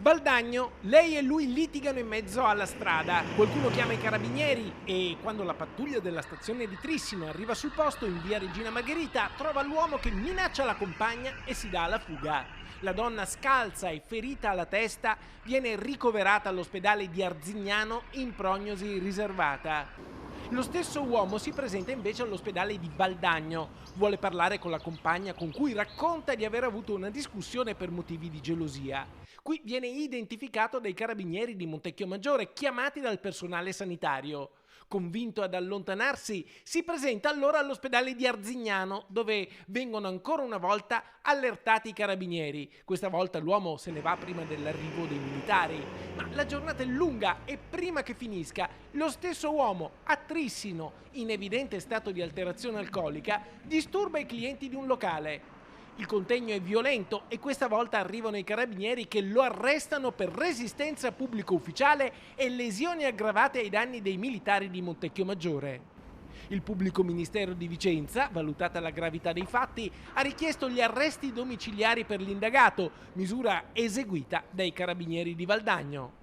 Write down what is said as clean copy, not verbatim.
Valdagno, lei e lui litigano in mezzo alla strada. Qualcuno chiama i carabinieri e quando la pattuglia della stazione di Trissino arriva sul posto in via Regina Margherita, trova l'uomo che minaccia la compagna e si dà alla fuga. La donna scalza e ferita alla testa viene ricoverata all'ospedale di Arzignano in prognosi riservata. Lo stesso uomo si presenta invece all'ospedale di Valdagno. Vuole parlare con la compagna con cui racconta di aver avuto una discussione per motivi di gelosia. Qui viene identificato dai carabinieri di Montecchio Maggiore, chiamati dal personale sanitario. Convinto ad allontanarsi, si presenta allora all'ospedale di Arzignano, dove vengono ancora una volta allertati i carabinieri. Questa volta l'uomo se ne va prima dell'arrivo dei militari. Ma la giornata è lunga e prima che finisca, lo stesso uomo, a Trissino, in evidente stato di alterazione alcolica, disturba i clienti di un locale. Il contegno è violento e questa volta arrivano i carabinieri che lo arrestano per resistenza pubblico ufficiale e lesioni aggravate ai danni dei militari di Montecchio Maggiore. Il pubblico ministero di Vicenza, valutata la gravità dei fatti, ha richiesto gli arresti domiciliari per l'indagato, misura eseguita dai carabinieri di Valdagno.